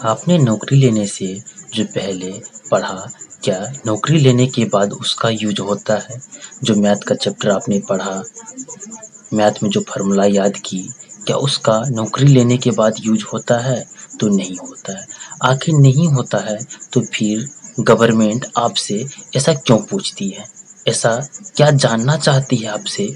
आपने नौकरी लेने से जो पहले पढ़ा, क्या नौकरी लेने के बाद उसका यूज होता है? जो मैथ का चैप्टर आपने पढ़ा, मैथ में जो फार्मूला याद की, क्या उसका नौकरी लेने के बाद यूज होता है? तो नहीं होता है। आखिर नहीं होता है तो फिर गवर्नमेंट आपसे ऐसा क्यों पूछती है? ऐसा क्या जानना चाहती है आपसे?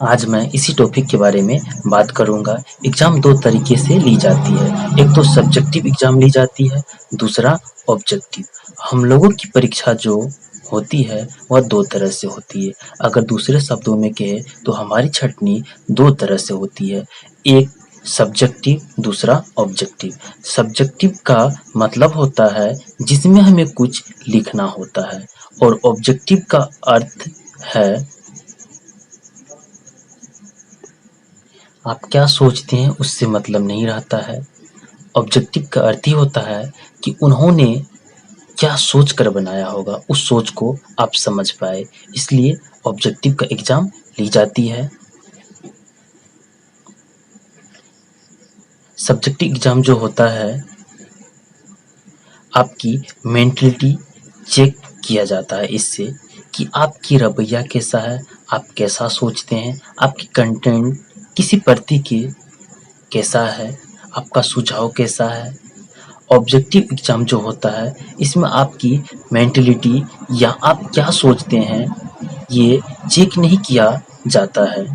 आज मैं इसी टॉपिक के बारे में बात करूँगा। एग्ज़ाम 2 तरीके से ली जाती है। एक तो सब्जेक्टिव एग्ज़ाम ली जाती है, दूसरा ऑब्जेक्टिव। हम लोगों की परीक्षा जो होती है वह 2 तरह से होती है। अगर दूसरे शब्दों में कहें तो हमारी छँटनी 2 तरह से होती है। एक सब्जेक्टिव, दूसरा ऑब्जेक्टिव। सब्जेक्टिव का मतलब होता है जिसमें हमें कुछ लिखना होता है, और ऑब्जेक्टिव का अर्थ है आप क्या सोचते हैं उससे मतलब नहीं रहता है। ऑब्जेक्टिव का अर्थ ही होता है कि उन्होंने क्या सोच कर बनाया होगा, उस सोच को आप समझ पाए, इसलिए ऑब्जेक्टिव का एग्ज़ाम ली जाती है। सब्जेक्टिव एग्ज़ाम जो होता है, आपकी मेंटलिटी चेक किया जाता है इससे कि आपकी रवैया कैसा है, आप कैसा सोचते हैं, आपकी कंटेंट किसी प्रति के कैसा है, आपका सुझाव कैसा है। ऑब्जेक्टिव एग्ज़ाम जो होता है, इसमें आपकी मेंटलिटी या आप क्या सोचते हैं, ये चेक नहीं किया जाता है।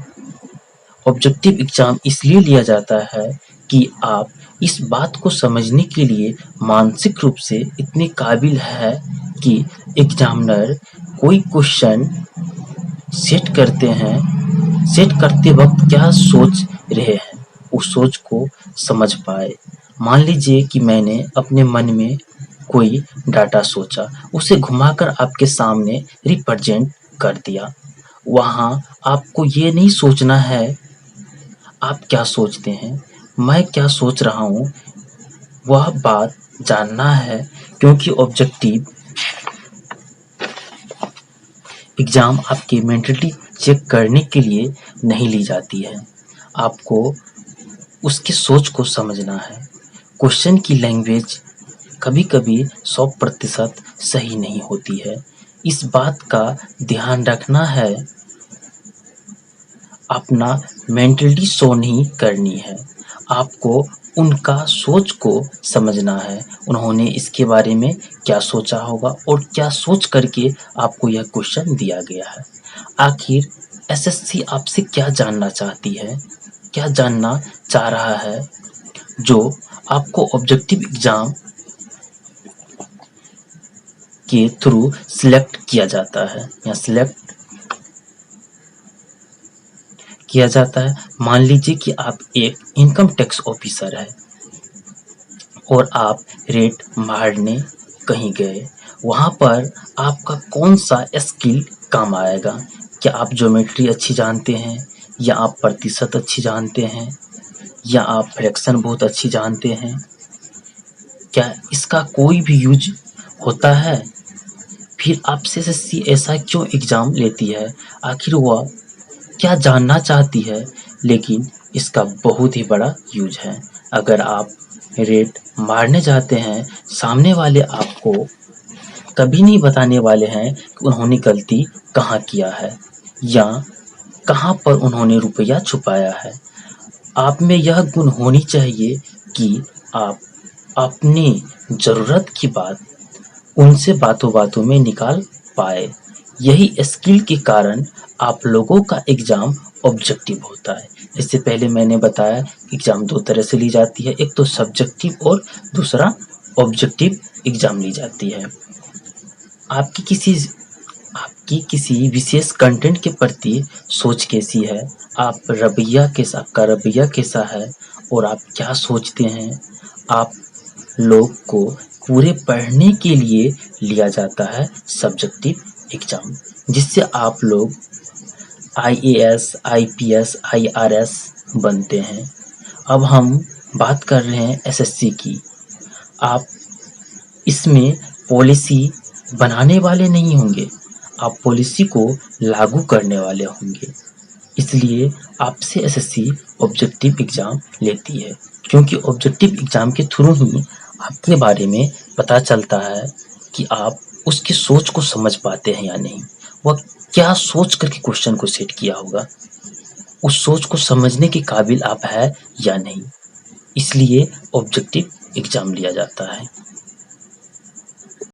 ऑब्जेक्टिव एग्ज़ाम इसलिए लिया जाता है कि आप इस बात को समझने के लिए मानसिक रूप से इतने काबिल है कि एग्ज़ामिनर कोई क्वेश्चन सेट करते हैं, सेट करते वक़्त क्या सोच रहे हैं, उस सोच को समझ पाए। मान लीजिए कि मैंने अपने मन में कोई डाटा सोचा, उसे घुमाकर आपके सामने रिप्रेजेंट कर दिया। वहाँ आपको ये नहीं सोचना है आप क्या सोचते हैं, मैं क्या सोच रहा हूँ, वह बात जानना है, क्योंकि ऑब्जेक्टिव एग्ज़ाम आपकी मेंटलिटी चेक करने के लिए नहीं ली जाती है। आपको उसकी सोच को समझना है। क्वेश्चन की लैंग्वेज कभी-कभी 100% सही नहीं होती है। इस बात का ध्यान रखना है, अपना मेंटलिटी शो नहीं करनी है। आपको उनका सोच को समझना है, उन्होंने इसके बारे में क्या सोचा होगा और क्या सोच करके आपको यह क्वेश्चन दिया गया है। आखिर एसएससी आपसे क्या जानना चाहती है, क्या जानना चाह रहा है, जो आपको ऑब्जेक्टिव एग्ज़ाम के थ्रू सिलेक्ट किया जाता है या सिलेक्ट किया जाता है। मान लीजिए कि आप एक इनकम टैक्स ऑफिसर हैं और आप रेड मारने कहीं गए, वहाँ पर आपका कौन-सा स्किल काम आएगा? क्या आप ज्योमेट्री अच्छी जानते हैं, या आप प्रतिशत अच्छी जानते हैं, या आप फ्रैक्शन बहुत अच्छी जानते हैं? क्या इसका कोई भी यूज़ होता है? फिर आपसे एसएससी ऐसा क्यों एग्ज़ाम लेती है? आखिर वह क्या जानना चाहती है? लेकिन इसका बहुत ही बड़ा यूज़ है। अगर आप रेड मारने जाते हैं, सामने वाले आपको कभी नहीं बताने वाले हैं कि उन्होंने गलती कहाँ किया है या कहाँ पर उन्होंने रुपया छुपाया है। आप में यह गुण होनी चाहिए कि आप अपनी ज़रूरत की बात उनसे बातों-बातों में निकाल पाए। यही स्किल के कारण आप लोगों का एग्ज़ाम ऑब्जेक्टिव होता है। इससे पहले मैंने बताया एग्ज़ाम 2 तरह से ली जाती है, एक तो सब्जेक्टिव और दूसरा ऑब्जेक्टिव एग्ज़ाम ली जाती है। आपकी किसी विशेष कंटेंट के प्रति सोच कैसी है, आपका रवैया कैसा है और आप क्या सोचते हैं, आप लोग को पूरे पढ़ने के लिए लिया जाता है सब्जेक्टिव एग्ज़ाम, जिससे आप लोग आईएएस, आईपीएस, आईआरएस बनते हैं। अब हम बात कर रहे हैं एसएससी की। आप इसमें पॉलिसी बनाने वाले नहीं होंगे, आप पॉलिसी को लागू करने वाले होंगे। इसलिए आपसे एसएससी ऑब्जेक्टिव एग्ज़ाम लेती है, क्योंकि ऑब्जेक्टिव एग्जाम के थ्रू ही आपके बारे में पता चलता है कि आप उसकी सोच को समझ पाते हैं या नहीं, वह क्या सोच करके क्वेश्चन को सेट किया होगा, उस सोच को समझने के काबिल आप है या नहीं। इसलिए ऑब्जेक्टिव एग्जाम लिया जाता है।